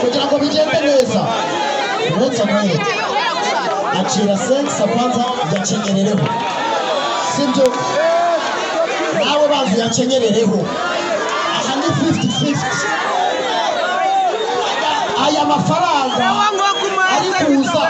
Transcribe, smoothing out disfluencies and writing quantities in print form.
kugira ngo bigende neza uretse nawe acira sense kwanza yacenyerereho sibyo nawe banzi yacenyerereho aha ni 50-50 aya mafaranga ari kuza